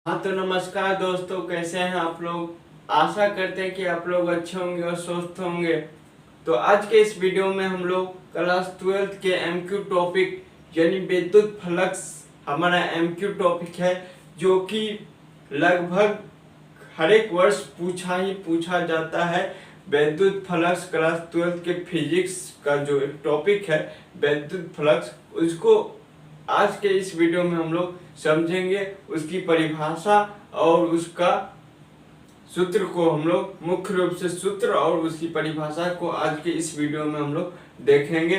हाँ तो नमस्कार दोस्तों, कैसे हैं आप लोग। आशा करते हैं कि आप लोग अच्छे होंगे और स्वस्थ होंगे। तो आज के इस वीडियो में हम लोग क्लास 12 के एमक्यू टॉपिक यानी विद्युत फ्लक्स हमारा एमक्यू टॉपिक है, जो कि लगभग हर एक वर्ष पूछा जाता है। विद्युत फ्लक्स क्लास 12 के फिजिक्स का जो एक टॉपिक है विद्युत फ्लक्स, उसको आज के इस वीडियो में हम लोग समझेंगे। उसकी परिभाषा और उसका सूत्र को हम लोग मुख्य रूप से सूत्र और उसकी परिभाषा को आज के इस वीडियो में हम लोग देखेंगे।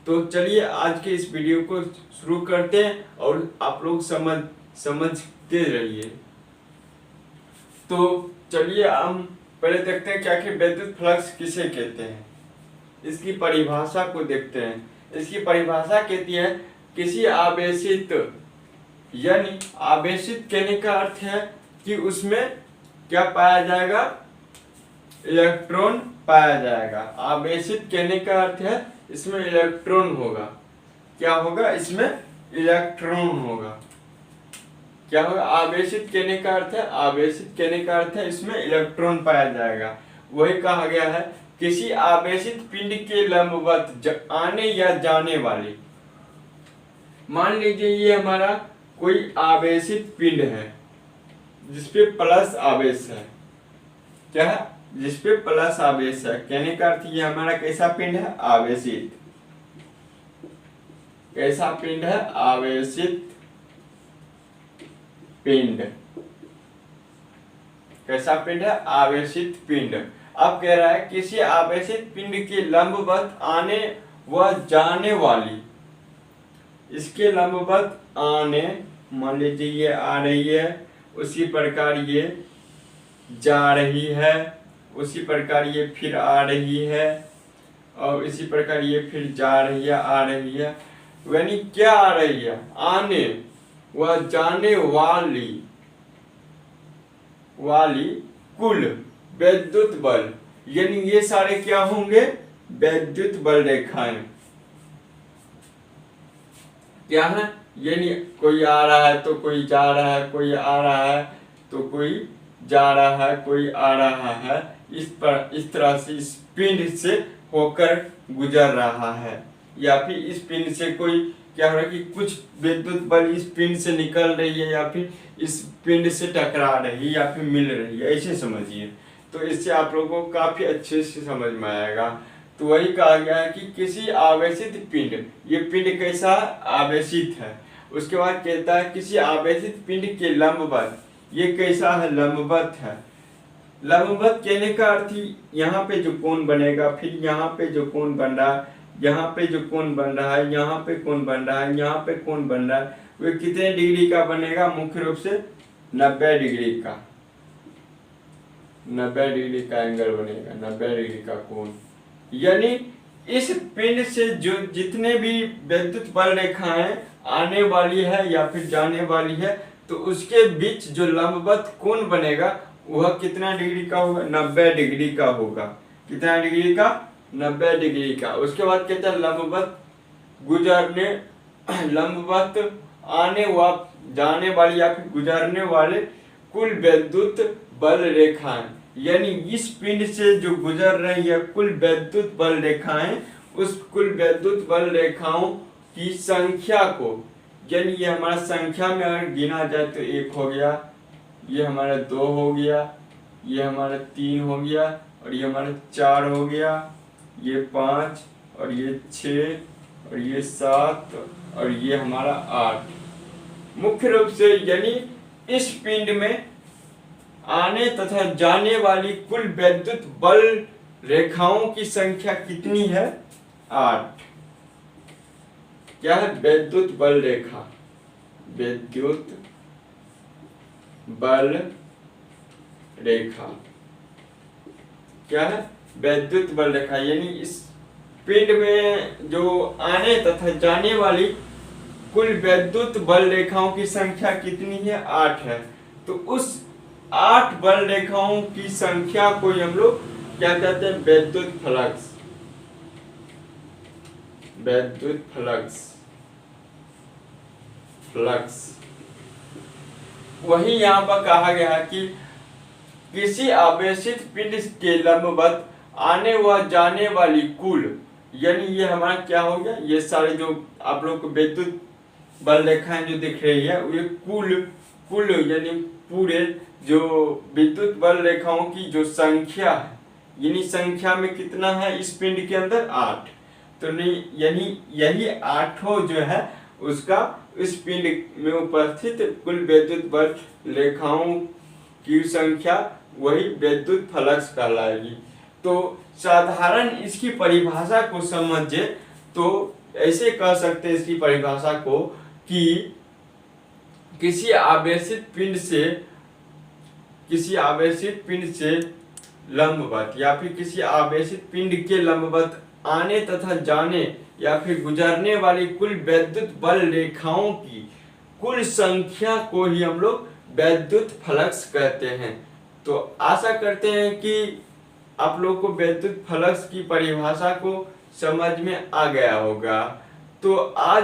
तो चलिए आज के इस वीडियो को शुरू करते हैं और आप लोग समझते रहिए। तो चलिए हम पहले देखते हैं क्या कि विद्युत फ्लक्स किसे कहते हैं। इसकी परिभाषा को देखते हैं। इसकी परिभाषा कहती है किसी आवेशित, यानी आवेशित कहने का अर्थ है कि उसमें क्या पाया जाएगा, इलेक्ट्रॉन पाया जाएगा। आवेशित कहने का अर्थ है इसमें इलेक्ट्रॉन होगा। क्या होगा, इसमें इलेक्ट्रॉन होगा। क्या होगा, आवेशित कहने का अर्थ है, आवेशित कहने का अर्थ है इसमें इलेक्ट्रॉन पाया जाएगा। वही कहा गया है किसी आवेशित पिंड के लंबवत आने या जाने वाली। मान लीजिए ये हमारा कोई आवेशित पिंड है जिसपे प्लस आवेश है। क्या है, जिसपे प्लस आवेश है। कहने का अर्थ ये हमारा कैसा पिंड है, आवेशित। कैसा पिंड है, आवेशित पिंड। कैसा पिंड है, आवेशित पिंड। अब कह रहा है किसी आवेशित पिंड के लंबवत आने व जाने वाली, इसके लंबवत आने, मान लीजिए ये आ रही है, उसी प्रकार ये जा रही है, उसी प्रकार ये फिर आ रही है, और इसी प्रकार ये फिर जा रही है, आ रही है। यानी क्या आ रही है, आने व जाने वाली कुल विद्युत बल, यानी ये सारे क्या होंगे, विद्युत बल रेखाएं। क्या है, यानी कोई आ रहा है तो कोई जा रहा है, कोई आ रहा है तो कोई जा रहा है, कोई आ रहा है। इस तरह से इस पिंड से होकर गुजर रहा है, या फिर इस पिंड से कोई क्या हो रहा है कि कुछ विद्युत बल इस पिंड से निकल रही है, या फिर इस पिंड से टकरा रही है, या फिर मिल रही है, ऐसे समझिए। तो इससे आप लोगों को काफी अच्छे से समझ में आएगा। तो वही कहा गया है कि किसी आवेशित पिंड, ये पिंड कैसा, आवेशित है। उसके बाद कहता है किसी आवेशित पिंड के लंबवत, ये कैसा है, लंबवत है। लंबवत कहने का अर्थ यहाँ पे जो कोण बनेगा, फिर यहाँ पे जो कोण बन रहा है, यहाँ पे जो कोण बन रहा है, यहाँ पे कोण बन रहा है, यहाँ पे कोण बन रहा है, वो कितने डिग्री का बनेगा, मुख्य रूप से 90 डिग्री का। 90 डिग्री का एंगल बनेगा, 90 डिग्री का कोण। यानी इस पिंड से जो जितने भी विद्युत बल रेखाएं आने वाली है या फिर जाने वाली है, तो उसके बीच जो लंबवत कोण बनेगा वह कितना डिग्री का होगा, 90 डिग्री का होगा। कितना डिग्री का, 90 डिग्री का। उसके बाद कहता है लंबवत गुजरने, लंबवत आने व जाने वाली या फिर गुजरने वाले कुल विद्युत बल रेखाएं, यानी इस पिंड से जो गुजर रही है कुल विद्युत बल रेखाएं, उस कुल विद्युत बल रेखाओं की संख्या को, यानी ये हमारा संख्या में अगर गिना जाए तो 1 हो गया, ये हमारा 2 हो गया, ये हमारा 3 हो गया, और ये हमारा 4 हो गया, ये 5, और ये 6, और ये 7, और ये हमारा 8। मुख्य रूप से यानी इस पिंड में आने तथा जाने वाली कुल विद्युत बल रेखाओं की संख्या कितनी है, 8। क्या है, विद्युत बल रेखा, विद्युत बल रेखा। क्या है, विद्युत बल रेखा, यानी इस पिंड में जो आने तथा जाने वाली कुल विद्युत बल रेखाओं की संख्या कितनी है, 8 है। तो उस 8 बल रेखाओं की संख्या को हम लोग क्या कहते हैं, विद्युत फ्लक्स। विद्युत फ्लक्स, फ्लक्स वही यहाँ पर कहा गया है कि किसी आवेशित पिंड के लंबवत आने व जाने वाली कुल, यानी ये हमारा क्या हो गया, ये सारे जो आप लोग को विद्युत बल रेखाएं जो दिख रही है ये कुल यानी पूरे जो विद्युत बल रेखाओं की जो संख्या है, यानी संख्या में कितना है इस पिंड के अंदर 8। तो नहीं यानी यही 8 जो है उसका इस पिंड में उपस्थित कुल विद्युत बल रेखाओं की संख्या वही विद्युत फ्लक्स कहलाएगी। तो साधारण इसकी परिभाषा को समझे तो ऐसे कह सकते हैं इसकी परिभाषा को कि किसी आवेशित पिंड से लंबवत या फिर किसी आवेशित पिंड के लंबवत आने तथा जाने या फिर गुजरने वाली कुल विद्युत बल रेखाओं की कुल संख्या को ही हम लोग विद्युत फ्लक्स कहते हैं। तो आशा करते हैं कि आप लोग को विद्युत फ्लक्स की परिभाषा को समझ में आ गया होगा। तो आज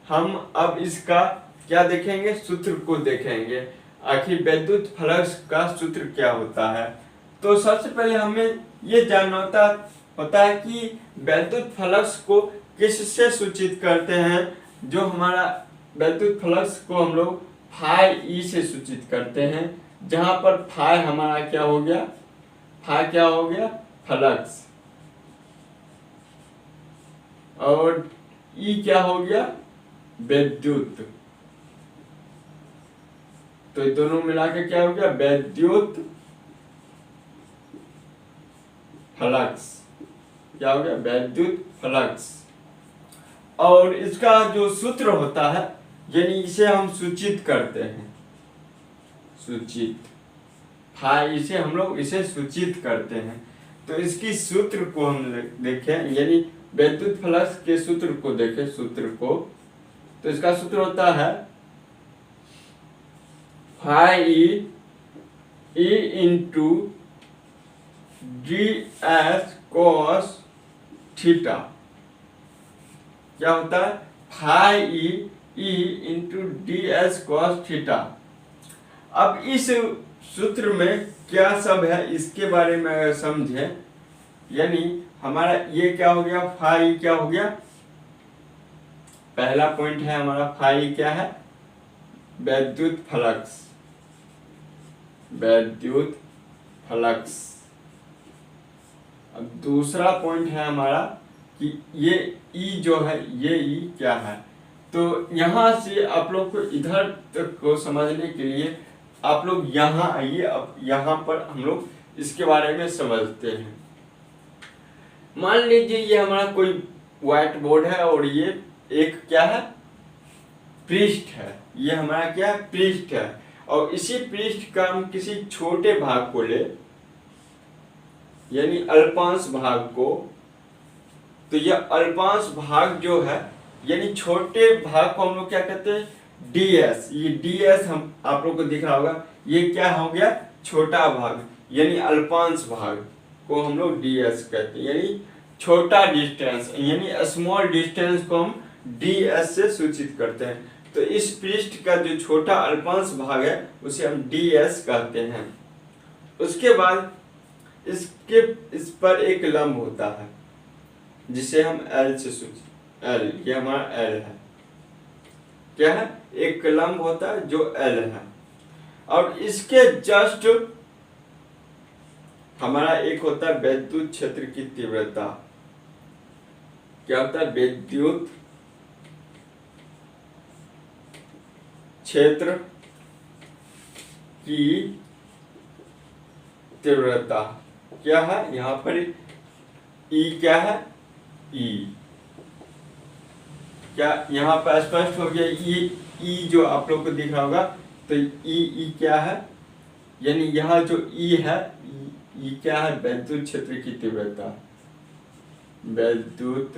हम अब इसका क्या देखेंगे, सूत्र को देखेंगे, आखिर विद्युत फ्लक्स का सूत्र क्या होता है। तो सबसे पहले हमें ये जानना होता है कि विद्युत फ्लक्स को किससे सूचित करते हैं। जो हमारा विद्युत फ्लक्स को हम लोग फाई ई से सूचित करते हैं, जहां पर फाई हमारा क्या हो गया, फाई क्या हो गया, फ्लक्स, और ई क्या हो गया, विद्युत। तो दोनों मिला के क्या हो गया, विद्युत फ्लक्स, क्या हो गया, विद्युत फ्लक्स। और इसका जो सूत्र होता है, यानी इसे हम सूचित करते हैं, सूचित फाई, इसे हम लोग इसे सूचित करते हैं। तो इसकी सूत्र को हम देखें, यानी विद्युत फ्लक्स के सूत्र को देखें, सूत्र को, तो इसका सूत्र होता है phi E into D S cos theta. क्या होता है, phi E into D S cos theta. अब इस सूत्र में क्या सब है इसके बारे में अगर समझे, यानी हमारा ये क्या हो गया, फाई क्या हो गया, पहला पॉइंट है हमारा फाई क्या है, विद्युत फ्लक्स, विद्युत फ्लक्स। अब दूसरा पॉइंट है हमारा कि ये ई जो है, ये ई क्या है। तो यहां से आप लोग को इधर तक को समझने के लिए आप लोग यहाँ आइए। अब यहाँ पर हम लोग इसके बारे में समझते हैं। मान लीजिए ये हमारा कोई व्हाइट बोर्ड है और ये एक क्या है, पृष्ठ है, ये हमारा क्या है, पृष्ठ है। और इसी पृष्ठ का हम किसी छोटे भाग को ले, यानी अल्पांश भाग को, तो यह अल्पांश भाग जो है, यानी छोटे भाग को हम लोग क्या कहते हैं, ds। ये ds हम आप लोग को दिख रहा होगा, ये क्या हो गया, छोटा भाग, यानी अल्पांश भाग को हम लोग ds कहते हैं, यानी छोटा डिस्टेंस, यानी स्मॉल डिस्टेंस को हम ds से सूचित करते हैं। तो इस पृष्ठ का जो छोटा अल्पांश भाग है उसे हम ds कहते हैं। उसके बाद इस पर एक लंब होता है जिसे हम L से सूचित, L, ये हमारा L है, क्या है, एक लंब होता है जो L है। और इसके जस्ट हमारा एक होता है विद्युत क्षेत्र की तीव्रता। क्या होता है, विद्युत क्षेत्र की तीव्रता क्या है, यहाँ पर ई क्या है, ई, क्या यहाँ पर स्पष्ट हो गया, ई जो आप लोग को दिख रहा होगा, तो ई क्या है, यानी यहाँ जो ई है, ई क्या है, विद्युत क्षेत्र की तीव्रता, विद्युत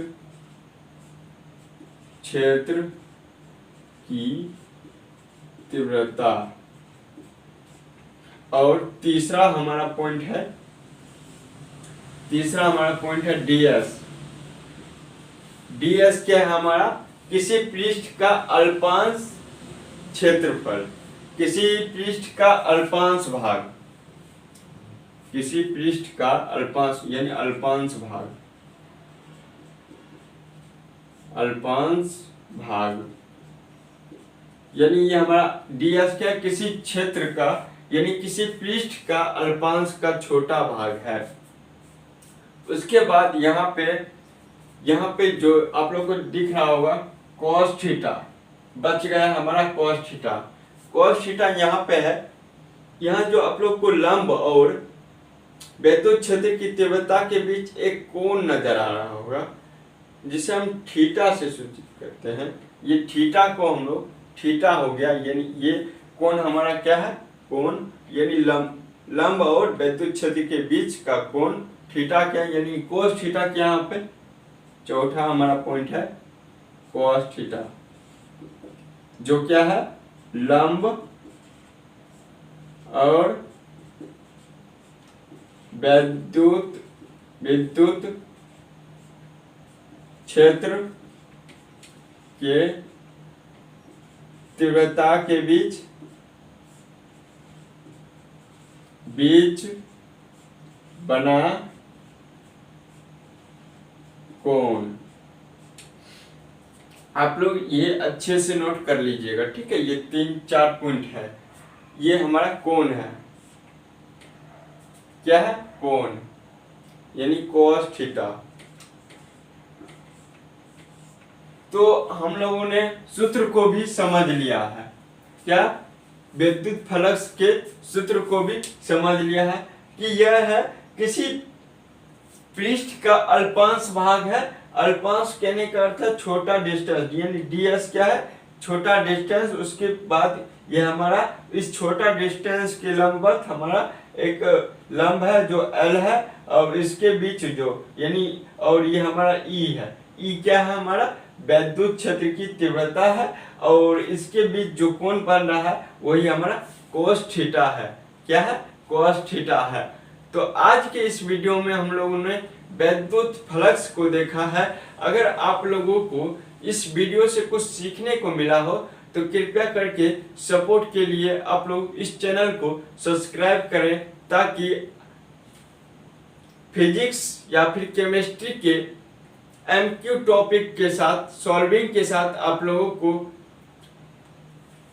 क्षेत्र की तीव्रता। और तीसरा हमारा पॉइंट है ds। ds क्या है हमारा, किसी पृष्ठ का अल्पांश क्षेत्रफल, किसी पृष्ठ का अल्पांश भाग, किसी पृष्ठ का अल्पांश यानी अल्पांश भाग, अल्पांश भाग यानी ये हमारा ds क्या, किसी क्षेत्र का यानी किसी पृष्ठ का अल्पांश का छोटा भाग है। उसके बाद यहाँ पे जो आप लोग को दिख रहा होगा cos थीटा, बच गया हमारा cos थीटा। cos थीटा यहाँ पे है। यहाँ जो आप लोग को लंब और वैद्युत क्षेत्र की तीव्रता के बीच एक कोण नजर आ रहा होगा, जिसे हम थीटा से सूचित करते हैं। ये थीटा को हम लोग, थीटा हो गया यानी ये कोण हमारा क्या है, कोण यानी लंब और वैद्युत क्षेत्र के बीच का कोण थीटा क्या यानी cos थीटा। क्या यहाँ पे चौथा हमारा पॉइंट है cos थीटा, जो क्या है लंब और विद्युत क्षेत्र के तीव्रता के बीच बना कोण। आप लोग ये अच्छे से नोट कर लीजिएगा, ठीक है। ये 3-4 पॉइंट है। ये हमारा कोण है, क्या है कोण यानी cos थीटा। तो हम लोगों ने सूत्र को भी समझ लिया है, क्या विद्युत फ्लक्स के सूत्र को भी समझ लिया है कि यह है किसी पृष्ठ का अल्पांश भाग है। अल्पांश कहने का अर्थ है छोटा डिस्टेंस, यानी ds क्या है छोटा डिस्टेंस। उसके बाद यह हमारा इस छोटा डिस्टेंस के लंबवत हमारा एक लंब है जो L है, और इसके बीच जो यानी और ये हमारा E है। E क्या है हमारा वैद्युत क्षेत्र की तीव्रता है, और इसके बीच जो कोण बन रहा है वही हमारा cos थीटा है। क्या है cos थीटा है। तो आज के इस वीडियो में हम लोगों ने वैद्युत फ्लक्स को देखा है। अगर आप लोगों को इस वीडियो से कुछ सीखने को मिला हो तो कृपया करके सपोर्ट के लिए आप लोग इस चैनल को सब्सक्राइब करें, ताकि फिजिक्स या फिर केमिस्ट्री के एमक्यू टॉपिक के साथ सॉल्विंग के साथ आप लोगों को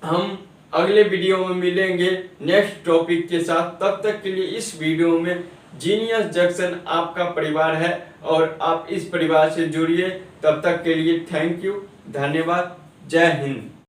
हम अगले वीडियो में मिलेंगे नेक्स्ट टॉपिक के साथ। तब तक के लिए इस वीडियो में जीनियस जंक्शन आपका परिवार है और आप इस परिवार से जुड़िए। तब तक के लिए थैंक यू, धन्यवाद, जय हिंद।